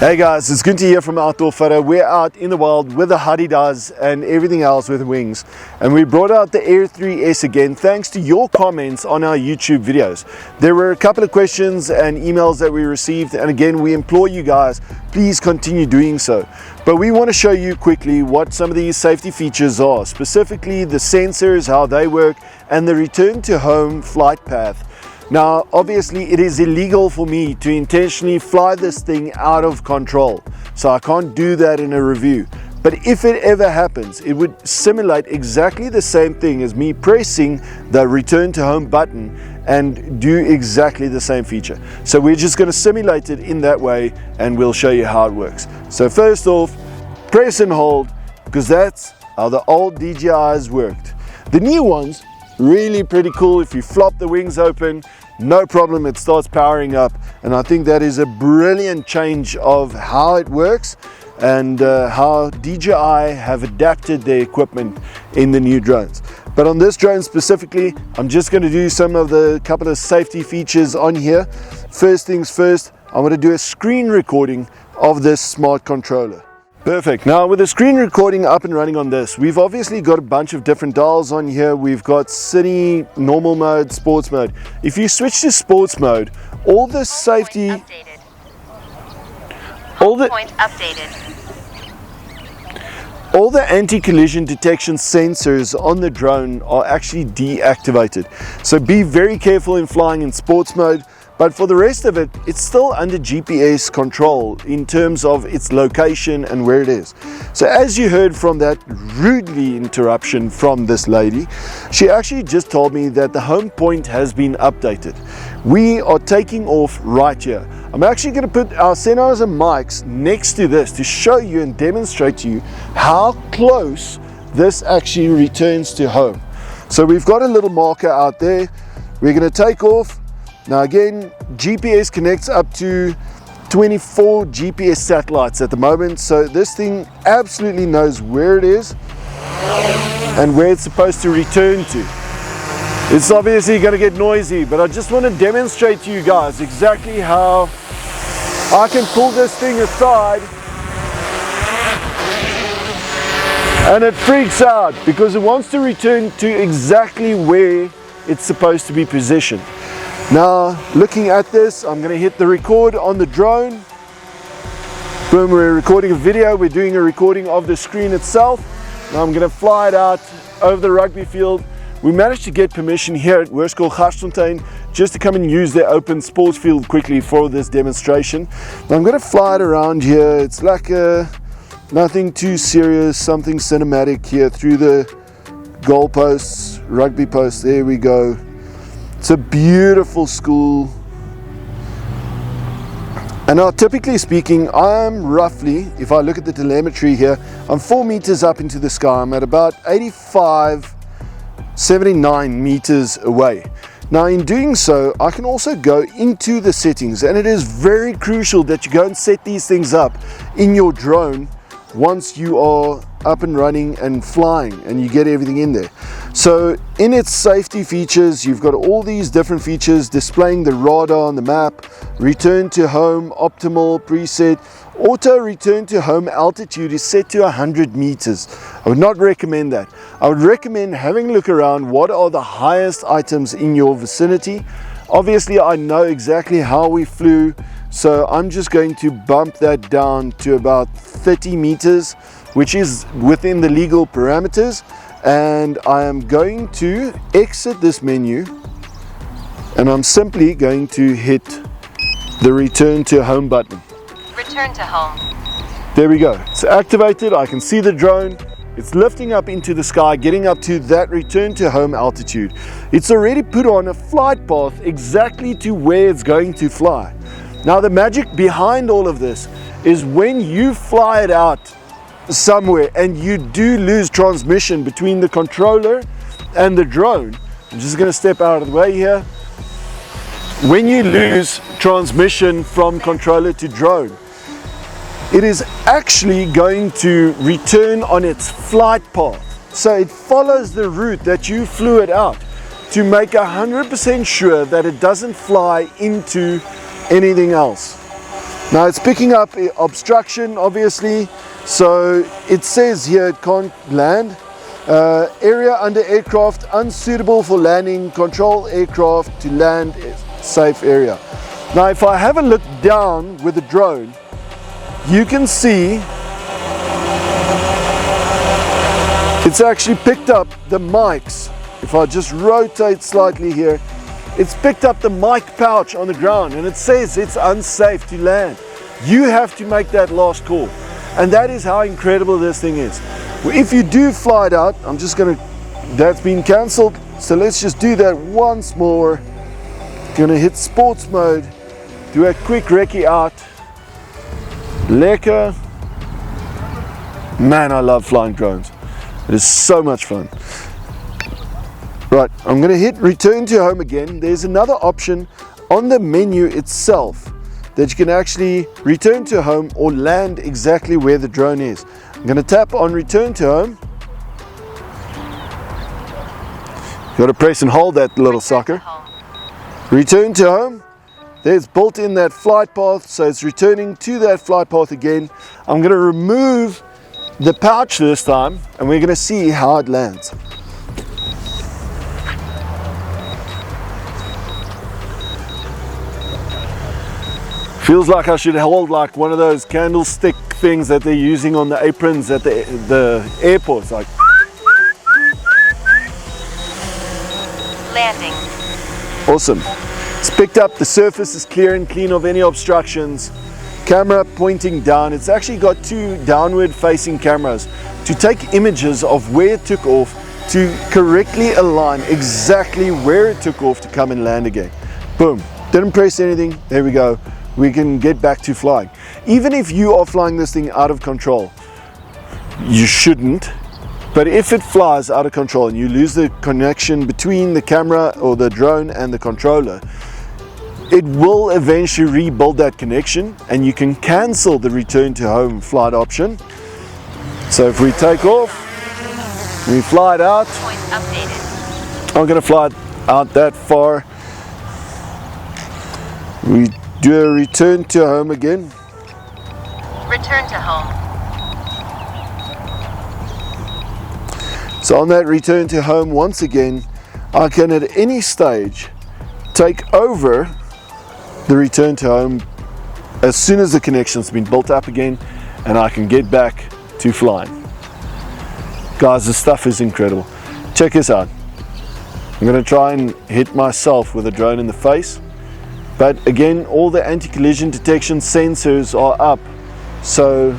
Hey guys, it's good to hear from Outdoorphoto. We're out in the wild with the Huddy-Duzz and everything else with wings, and we brought out the Air 3S again thanks to your comments on our YouTube videos. There were a couple of questions and emails that we received, and again we implore you guys, please continue doing so. But we want to show you quickly what some of these safety features are, specifically the sensors, how they work, and the return to home flight path. Now, obviously it is illegal for me to intentionally fly this thing out of control, so I can't do that in a review. But if it ever happens, it would simulate exactly the same thing as me pressing the return to home button and do exactly the same feature. So we're just going to simulate it in that way and we'll show you how it works. So first off, press and hold, because that's how the old DJIs worked. The new ones, really pretty cool. If you flop the wings open, no problem, it starts powering up, and I think that is a brilliant change of how it works and how DJI have adapted their equipment in the new drones. But on this drone specifically, I'm just going to do some of the couple of safety features on here. First things first, I want to do a screen recording of this smart controller. Perfect. Now with the screen recording up and running on this, we've obviously got a bunch of different dials on here. We've got city, normal mode, sports mode. If you switch to sports mode, all the safety, all the anti-collision detection sensors on the drone are actually deactivated. So be very careful in flying in sports mode. But for the rest of it, it's still under GPS control in terms of its location and where it is. So as you heard from that rudely interruption from this lady, she actually just told me that the home point has been updated. We are taking off right here. I'm actually going to put our Senos and mics next to this to show you and demonstrate to you how close this actually returns to home. So we've got a little marker out there. We're going to take off. Now again, GPS connects up to 24 GPS satellites at the moment, so this thing absolutely knows where it is and where it's supposed to return to. It's obviously going to get noisy, but I just want to demonstrate to you guys exactly how I can pull this thing aside and it freaks out because it wants to return to exactly where it's supposed to be positioned. Now, looking at this, I'm going to hit the record on the drone. Boom, we're recording a video. We're doing a recording of the screen itself. Now I'm going to fly it out over the rugby field. We managed to get permission here at Outdoorphoto just to come and use their open sports field quickly for this demonstration. Now I'm going to fly it around here. It's like nothing too serious, something cinematic here through the goalposts, rugby posts. There we go. It's a beautiful school. And now, typically speaking, I'm roughly, if I look at the telemetry here, I'm 4 meters up into the sky. I'm at about 85, 79 meters away. Now in doing so, I can also go into the settings, and it is very crucial that you go and set these things up in your drone once you are up and running and flying and you get everything in there. So in its safety features, you've got all these different features displaying the radar on the map, return to home, optimal preset, auto return to home altitude is set to 100 meters. I would not recommend that. I would recommend having a look around what are the highest items in your vicinity. Obviously I know exactly how we flew, so I'm just going to bump that down to about 30 meters, which is within the legal parameters. And I am going to exit this menu, and I'm simply going to hit the return to home button. Return to home. There we go. It's activated. I can see the drone. It's lifting up into the sky, getting up to that return to home altitude. It's already put on a flight path exactly to where it's going to fly. Now the magic behind all of this is when you fly it out somewhere and you do lose transmission between the controller and the drone. I'm just going to step out of the way here. When you lose transmission from controller to drone, it is actually going to return on its flight path. So it follows the route that you flew it out to make 100% sure that it doesn't fly into anything else. Now it's picking up obstruction, obviously, so it says here it can't land. Area under aircraft unsuitable for landing, control aircraft to land safe area. Now if I have a look down with the drone, you can see it's actually picked up the mics. If I just rotate slightly here, it's picked up the mic pouch on the ground and it says it's unsafe to land. You have to make that last call. And that is how incredible this thing is. If you do fly it out, that's been cancelled. So let's just do that once more. Gonna hit sports mode, do a quick recce out. Lekker. Man, I love flying drones. It is so much fun. Right, I'm going to hit return to home again. There's another option on the menu itself that you can actually return to home or land exactly where the drone is. I'm going to tap on return to home. You got to press and hold that little sucker. Return to home. There's built in that flight path, so it's returning to that flight path again. I'm going to remove the pouch this time and we're going to see how it lands. Feels like I should hold like one of those candlestick things that they're using on the aprons at the airports. Like landing. Awesome. It's picked up, the surface is clear and clean of any obstructions. Camera pointing down. It's actually got two downward facing cameras to take images of where it took off to correctly align exactly where it took off to come and land again. Boom. Didn't press anything. There we go. We can get back to flying. Even if you are flying this thing out of control, you shouldn't, but if it flies out of control and you lose the connection between the camera or the drone and the controller, it will eventually rebuild that connection and you can cancel the return to home flight option. So if we take off, we fly it out. I'm going to fly it out that far. We do a return to home again. Return to home. So on that return to home, once again, I can at any stage take over the return to home as soon as the connection's been built up again and I can get back to flying. Guys, this stuff is incredible. Check this out. I'm going to try and hit myself with a drone in the face. But again, all the anti-collision detection sensors are up, so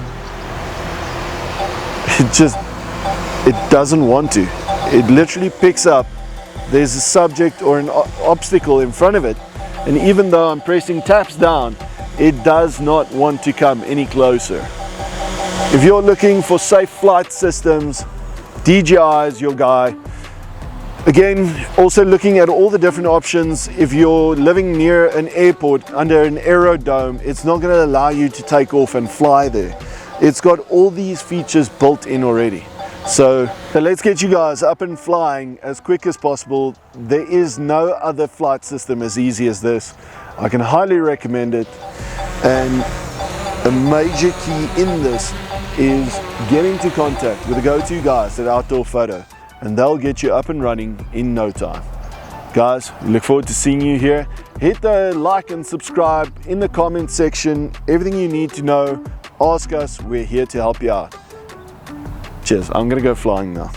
it doesn't want to. It literally picks up, there's a subject or an obstacle in front of it, and even though I'm pressing taps down, it does not want to come any closer. If you're looking for safe flight systems, DJI is your guy. Again, also looking at all the different options. If you're living near an airport under an aerodome, it's not going to allow you to take off and fly there. It's got all these features built in already. So let's get you guys up and flying as quick as possible. There is no other flight system as easy as this. I can highly recommend it. And a major key in this is getting into contact with the go-to guys at Outdoorphoto, and they'll get you up and running in no time. Guys, we look forward to seeing you here. Hit the like and subscribe in the comment section. Everything you need to know, ask us. We're here to help you out. Cheers. I'm gonna go flying now.